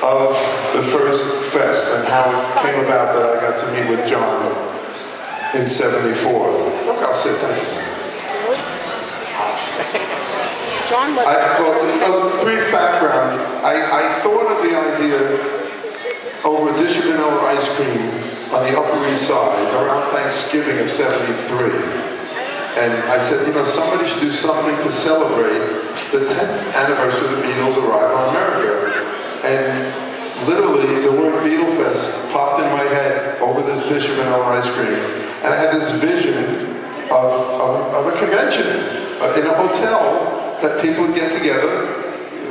of the first fest and how it came about that I got to meet with John in '74. Look, I'll sit down. John was... A brief background. I thought of the idea over a dish of vanilla ice cream on the Upper East Side around Thanksgiving of '73. And I said, you know, somebody should do something to celebrate the 10th anniversary of the Beatles' arrival in America. And literally, the word Beatlefest popped in my head over this dish of vanilla ice cream. And I had this vision of a convention in a hotel that people would get together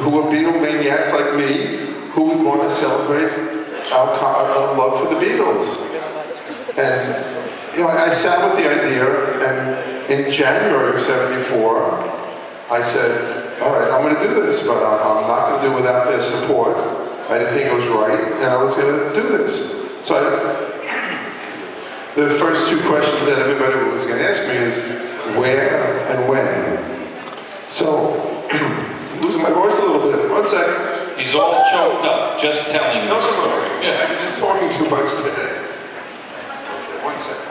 who were Beatle maniacs like me, who would want to celebrate our love for the Beatles. And you know, I sat with the idea, and in January of '74, I said, all right, I'm going to do this, but I'm not going to do it without their support. I didn't think it was right, and I was going to do this. So the first two questions that everybody was going to ask me is, where and when? So, losing my voice a little bit. One second. He's all choked up, just telling the story. Yeah. I'm just talking too much today. Okay, one second.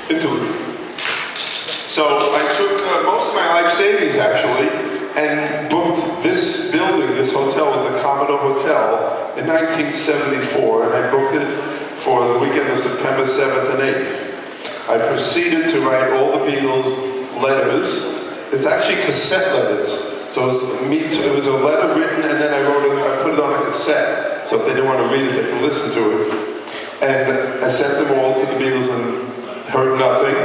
Interlude. So I took most of my life savings, actually, and booked this building, this hotel, was the Commodore Hotel in 1974, and I booked it for the weekend of September 7th and 8th. I proceeded to write all the Beatles letters. It's actually cassette letters. So it was a letter written, and then I put it on a cassette. So if they didn't want to read it, they could listen to it. And I sent them all to the Beatles and heard nothing.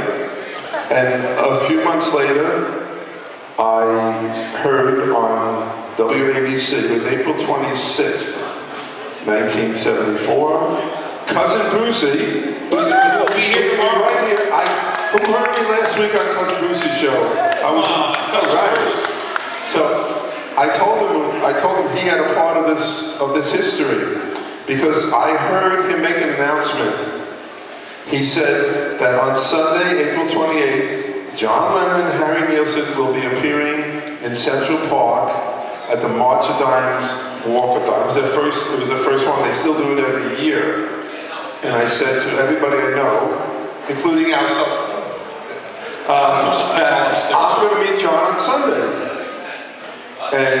And a few months later, I heard on WABC, it was April 26th, 1974, Cousin Brucey, who heard me last week on Cousin Brucey's show. I was right. So I told him he had a part of this history, because I heard him make an announcement. He said that on Sunday, April 28th, John Lennon and Harry Nilsson will be appearing in Central Park at the March of Dimes Walkathon. It was the first one. They still do it every year. And I said to everybody I know, including ourselves, that I'm going to meet John on Sunday. And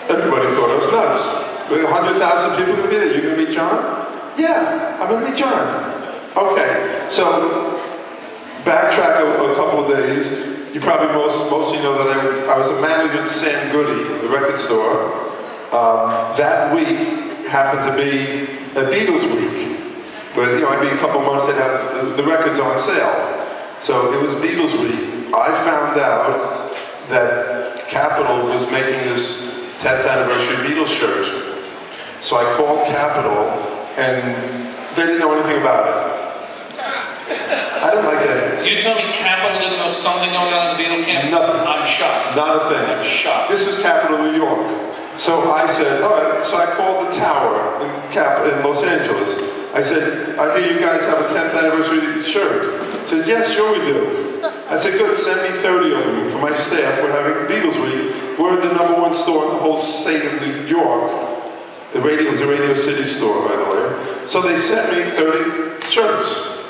everybody thought I was nuts. 100,000 people going to be there. You're going to meet John? Yeah, I'm going to meet John. Okay, so backtrack a couple of days. You probably mostly know that I was a manager at Sam Goody, the record store. That week happened to be a Beatles week, where I'd be a couple months they'd have the records on sale. So it was Beatles week. I found out that Capitol was making this 10th anniversary Beatles shirt. So I called Capitol, and they didn't know anything about it. I didn't like that. So you tell me Capitol didn't know something going on in the Beatle camp? Nothing. I'm shocked. Not a thing. I'm shocked. This is Capitol, New York. So I said, all right. So I called the Tower in Los Angeles. I said, I hear you guys have a 10th anniversary shirt. I said, yes, sure we do. I said, good, send me 30 of them for my staff. We're having Beatles week. We're the #1 store in the whole state of New York. It was a Radio City store, by the way. So they sent me 30 shirts.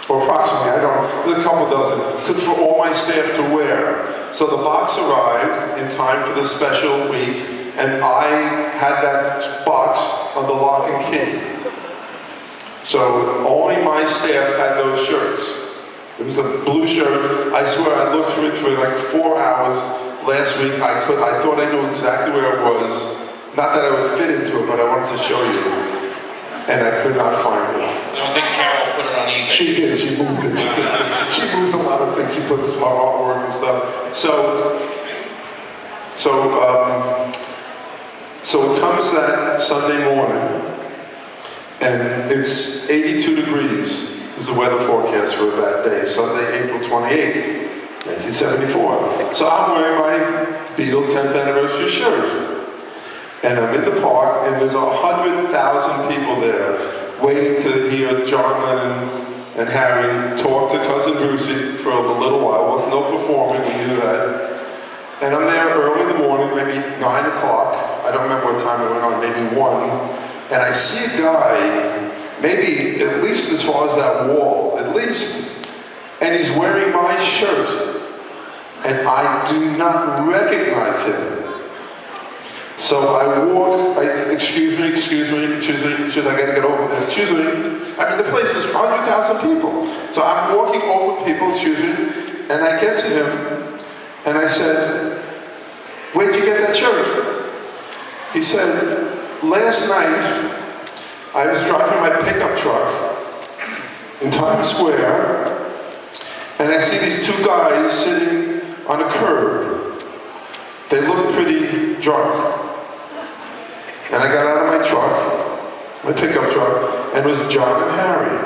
Or approximately, I don't know, a couple dozen, for all my staff to wear. So the box arrived in time for the special week, and I had that box on the lock and key. So only my staff had those shirts. It was a blue shirt. I swear I looked for it for like 4 hours last week. I thought I knew exactly where it was. Not that I would fit into it, but I wanted to show you. And I could not find it. I don't think Carol put it on eBay. She did, she moved it. She moves a lot of things, she puts artwork and stuff. So it comes that Sunday morning, and it's 82 degrees is the weather forecast for that day, Sunday, April 28th, 1974. So I'm wearing my Beatles 10th anniversary shirt. And I'm in the park, and there's 100,000 people there waiting to hear John Lennon and Harry talked to Cousin Brucey for a little while. There was no performing, we knew that. And I'm there early in the morning, maybe 9 o'clock. I don't remember what time it went on, maybe 1. And I see a guy, maybe at least as far as that wall, at least. And he's wearing my shirt. And I do not recognize him. So I walk, excuse me, I gotta get over there, excuse me. I mean, the place is 100,000 people. So I'm walking over people, excuse me, and I get to him, and I said, where'd you get that shirt? He said, last night, I was driving my pickup truck in Times Square, and I see these two guys sitting on a curb. They look pretty drunk. And I got out of my truck, my pickup truck, and it was John and Harry.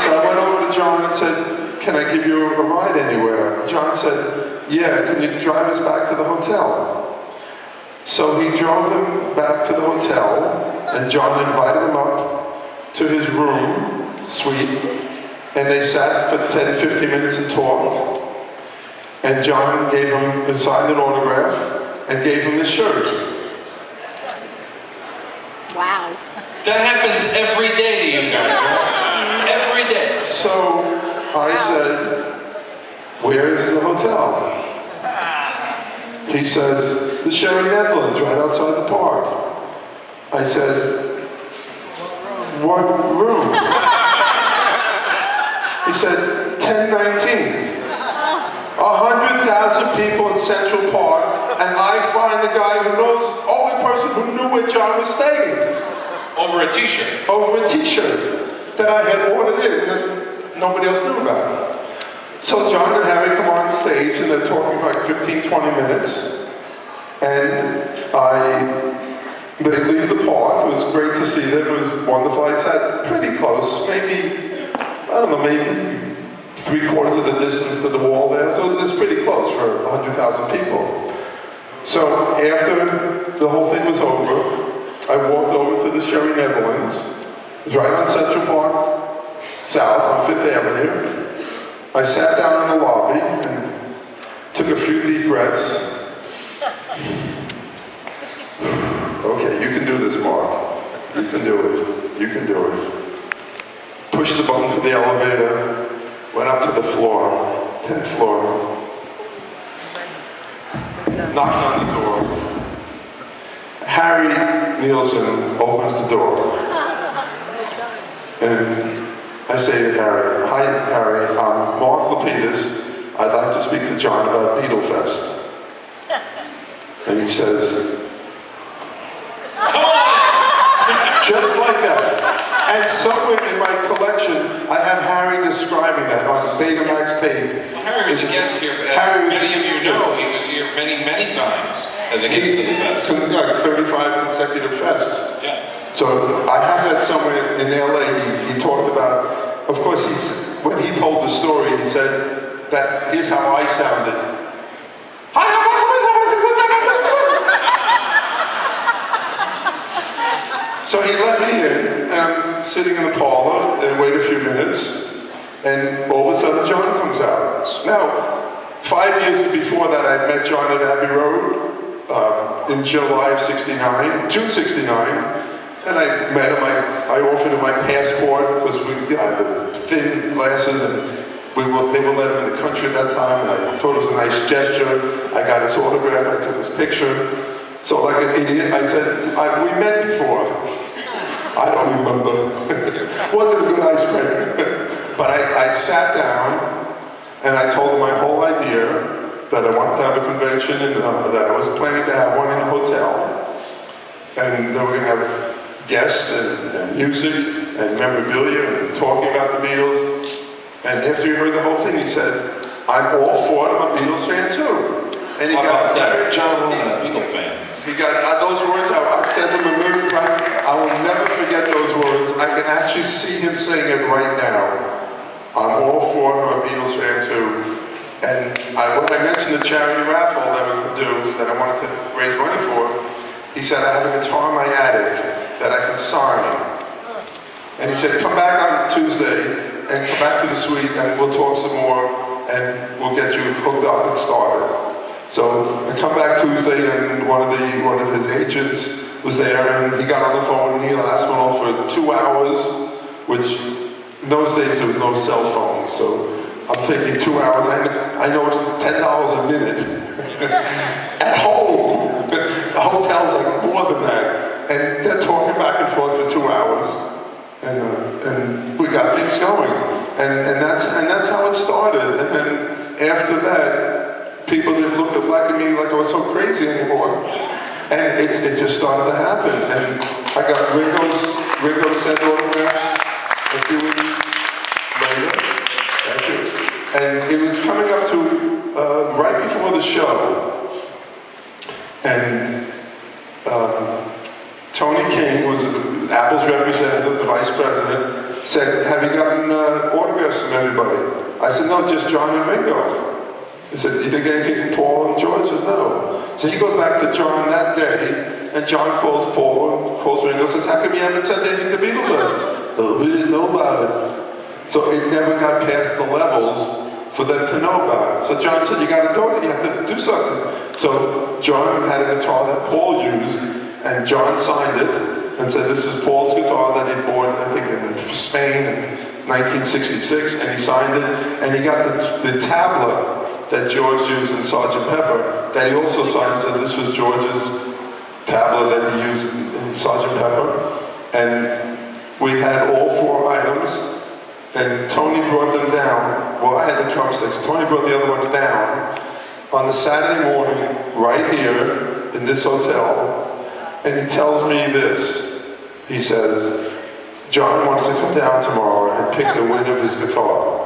So I went over to John and said, can I give you a ride anywhere? John said, yeah, can you drive us back to the hotel? So he drove them back to the hotel, and John invited them up to his room, suite, and they sat for 10, 15 minutes and talked. And John gave him, signed an autograph, and gave him his shirt. Wow. That happens every day to you guys, right? Every day. So I said, where's the hotel? He says, the Sherry Netherlands, right outside the park. I said, what room? He said, 1019. 100,000 people in Central Park, and I find the guy who knows, only person who knew where John was staying. Over a t-shirt. Over a t-shirt that I had ordered in that nobody else knew about. So John and Harry come on stage, and they're talking for like 15, 20 minutes, and they leave the park. It was great to see them. It was wonderful. I sat pretty close, maybe, I don't know, maybe 3/4 of the distance to the wall there, so it's pretty close for 100,000 people. So after the whole thing was over, I walked over to the Sherry Netherlands. It was right on Central Park South on 5th Avenue. I sat down in the lobby and took a few deep breaths. Okay, you can do this, Mark. You can do it. You can do it. Pushed the button for the elevator. Went up to the floor, 10th floor, knocked on the door. Harry Nielsen opens the door. And I say to Harry, hi Harry, I'm Mark Lapidos. I'd like to speak to John about Beatlefest. And he says, just like that. And somewhere in my collection, I have Harry describing that on Betamax tape. Well, Harry was a guest here, but as many of you know, he was here many, many times as a guest to the fest. Like 35 consecutive fests. Yeah. So I have that somewhere in LA. He talked about, of course, when he told the story, he said that here's how I sounded. So he let me in, and I'm sitting in the parlor and wait a few minutes, and all of a sudden John comes out. Now, 5 years before that, I met John at Abbey Road in July of '69, June '69, and I met him. I offered him my passport because we had the thin glasses, and they were let him in the country at that time, and I thought it was a nice gesture. I got his autograph, I took his picture. So like an idiot, I said, we met before. I don't remember. Wasn't a good icebreaker. But I sat down and I told him my whole idea that I wanted to have a convention and that I was planning to have one in a hotel. And they were going to have guests and music and memorabilia and talking about the Beatles. And after he heard the whole thing, he said, I'm all for it. I'm a Beatles fan too. And he got that. John Lennon, a Beatle fan. He got those words. I've said them a million times. I will never forget those words. I can actually see him saying it right now. I'm all for it. I'm a Beatles fan too. And when I mentioned the charity raffle that we would do, that I wanted to raise money for, he said, I have a guitar in my attic that I can sign. And he said, come back on Tuesday and come back to the suite and we'll talk some more and we'll get you hooked up and started. So I come back Tuesday and one of his agents was there and he got on the phone with Neil Aspinall for 2 hours, which in those days there was no cell phone. So I'm thinking 2 hours, I know it's $10 a minute. At home, the hotel's like more than that. And they're talking back and forth for 2 hours. And we got things going. And that's how it started. And then after that, people didn't look at me like I was so crazy anymore. And it just started to happen. And I got Ringo sent autographs a few weeks later. Thank you. And it was coming up to right before the show. And Tony King was Apple's representative, the vice president, said, have you gotten autographs from everybody? I said, no, just John and Ringo. He said, you didn't get anything from Paul and George? I said, no. So he goes back to John that day, and John calls Paul, and calls Ringo, and says, how come you haven't sent anything to Beatlefest? Oh, we didn't know about it. So it never got past the levels for them to know about it. So John said, you got to do it, you have to do something. So John had a guitar that Paul used, and John signed it, and said, this is Paul's guitar that he bought, I think, in Spain in 1966, and he signed it, and he got the tablet that George used in Sgt. Pepper, that he also signed, said this was George's tablet that he used in Sgt. Pepper, and we had all 4 items, and Tony brought them down. Well, I had the drumsticks. Tony brought the other ones down on the Saturday morning, right here in this hotel, and he tells me this. He says, John wants to come down tomorrow and pick the winner of his guitar.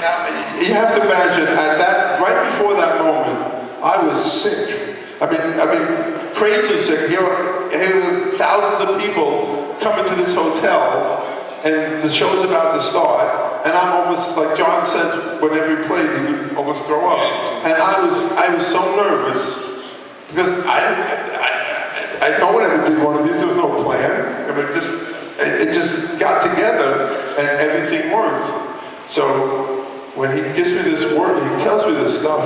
Now, you have to imagine, at that, right before that moment, I was sick. I mean, crazy sick. Here were thousands of people coming to this hotel, and the show's about to start, and I'm almost, like John said, whenever he played, he would almost throw up. And I was so nervous, because no one ever did one of these, there was no plan. I mean, it just got together, and everything worked. So, when he gives me this word, he tells me this stuff,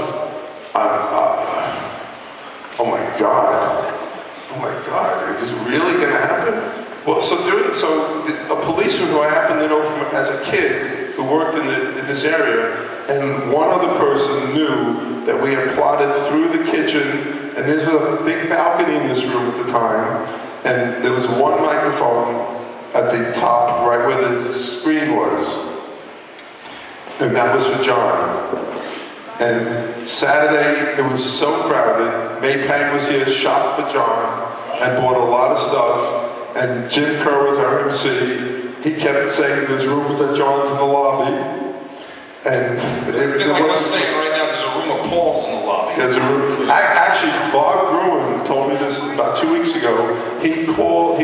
oh my God, is this really gonna happen? Well, so a policeman who I happened to know from as a kid, who worked in this area, and one other person knew that we had plotted through the kitchen, and there was a big balcony in this room at the time, and there was one microphone at the top, right where the screen was, and that was for John. And Saturday, it was so crowded. May Pang was here, shot for John, and bought a lot of stuff. And Jim Kerr was our MC. He kept saying there's rooms at John's in the lobby. And I was saying right now, there's a room of Paul's in the lobby. There's a room. Actually, Bob Gruen told me this about 2 weeks ago. He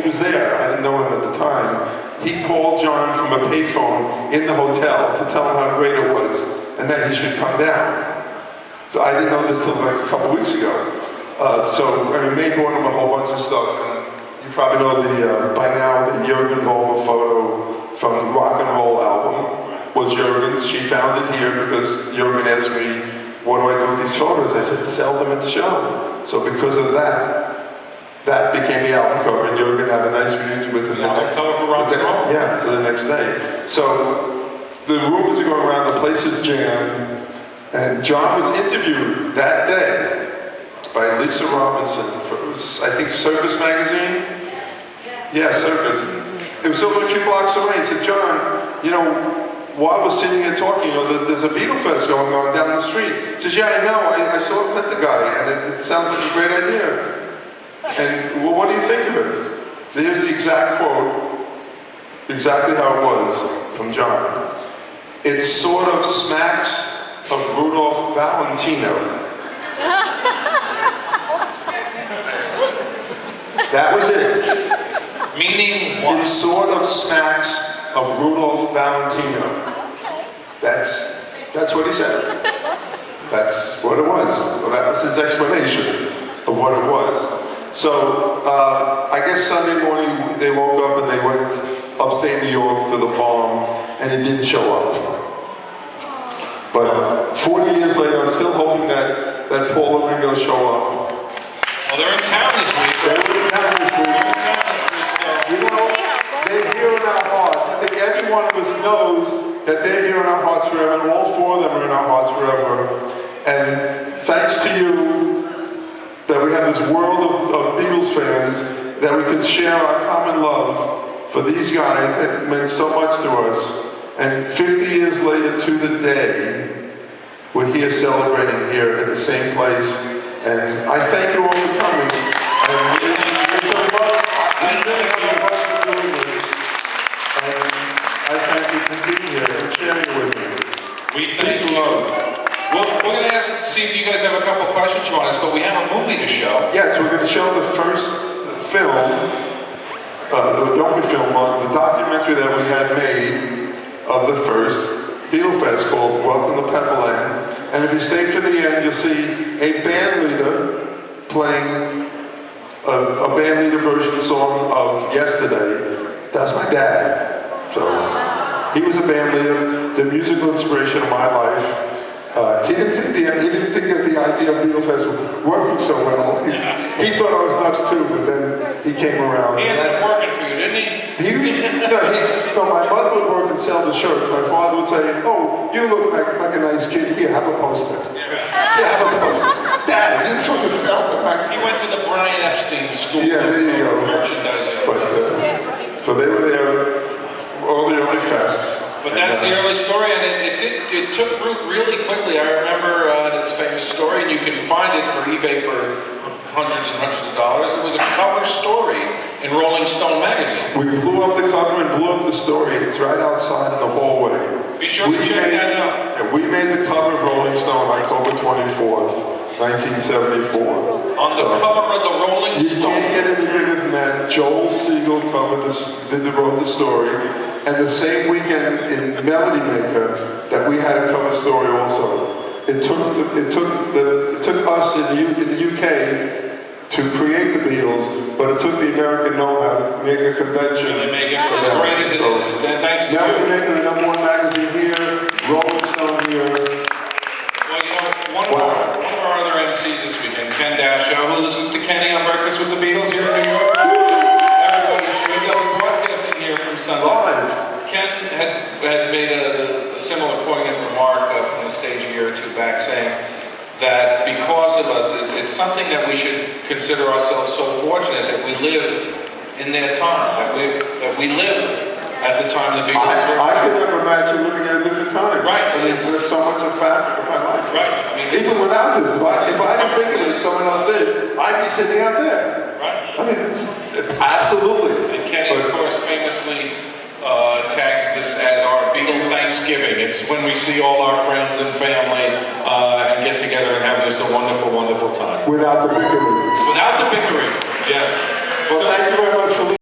was there. I didn't know him at the time. He called John from a payphone in the hotel to tell him how great it was and that he should come down. So I didn't know this till like a couple weeks ago. May bought him a whole bunch of stuff. You probably know by now the Jürgen Vollmer photo from the Rock and Roll album was Jürgen's. She found it here because Jürgen asked me, what do I do with these photos? I said, sell them at the show. So because of that became the album cover, and Jürgen had a nice reunion with him. The album cover for Rock and Roll? Yeah, so the next day. So the rumors are going around, the place is jammed, and John was interviewed that day by Lisa Robinson for, I think, Circus magazine? Yeah, Circus. It was only a few blocks away. He said, John, you know, while we're sitting here talking, you know, there's a Beatlefest going on down the street. He says, yeah, I know, I saw him met the guy, and it sounds like a great idea. And, well, what do you think of it? Here's the exact quote, exactly how it was from John. It sort of smacks of Rudolph Valentino. That was it. Meaning what? It sort of smacks of Rudolph Valentino. That's what he said. That's what it was. Well, that was his explanation of what it was. So I guess Sunday morning they woke up and they went upstate New York to the farm, and he didn't show up. But 40 years later, I'm still hoping that Paul and Ringo show up. Well, they're in town this week. They're in town this week. They're in town this week, so. You know, they're here in our hearts. I think every one of us knows that they're here in our hearts forever, and all four of them are in our hearts forever. And thanks to you that we have this world of Beatles fans, that we can share our common love for these guys that meant so much to us. And 50 years later to the day, we're here celebrating here at the same place. And I thank you all for coming. And it's a love. I really have a love for doing this. And I thank you for being here and sharing it with me. We thank you. Well, we're going to see if you guys have a couple of questions you want us, but we have a movie to show. Yes, we're going to show the first film, the documentary that we had made of the first Beatlefest called Welcome to Pepperland. And if you stay for the end, you'll see a band leader playing a band leader version song of Yesterday. That's my dad. So he was a band leader, the musical inspiration of my life. He didn't think that the idea of Beatlefest was working so well. He thought I was nuts too, but then he came around. He ended up working for you, didn't he? No, my mother would work and sell the shirts. My father would say, "Oh, you look like a nice kid. Here, have a poster." Yeah, have a poster. Dad, you're supposed to sell them. He went to the Brian Epstein School of merchandising. So they were there all the early fests. But that's the early story, and it took root really quickly. I remember its famous story, and you can find it for eBay for hundreds and hundreds of dollars. It was a cover story in Rolling Stone magazine. We blew up the cover and blew up the story. It's right outside in the hallway. Be sure to check that out. And we made the cover of Rolling Stone October 24th, 1974. On the cover of the Rolling Stone. You can't get any bigger than that. Joel Siegel wrote the story. And the same weekend in Melody Maker that we had a cover story also. It took us in the UK to create the Beatles, but it took the American know-how to make a convention. Really make it as great as it is. And thanks to Melody you. Maker, the #1 magazine here, Rolling Stone here. Well, you know, one of our other MCs this weekend, Ken Dashow, who listens to Kenny on Breakfast with the Beatles here in New York. Everybody should. They'll be broadcasting here from Sunday. Live. Ken had made a similar poignant remark from the stage a year or two back, saying that because of us, it's something that we should consider ourselves so fortunate that we lived in their time, that we lived at the time the Beatles were. I could never imagine living at a different time. Right. I mean, there's so much of fabric of my life. Right. I mean, even without this, if I didn't think of it, someone else did, I'd be sitting out there. Right. I mean, absolutely. And Kenny, of course, famously tags this as our Beatle Thanksgiving. It's when we see all our friends and family and get together and have just a wonderful, wonderful time. Without the bickering. Without the bickering, yes. Well, thank you very much for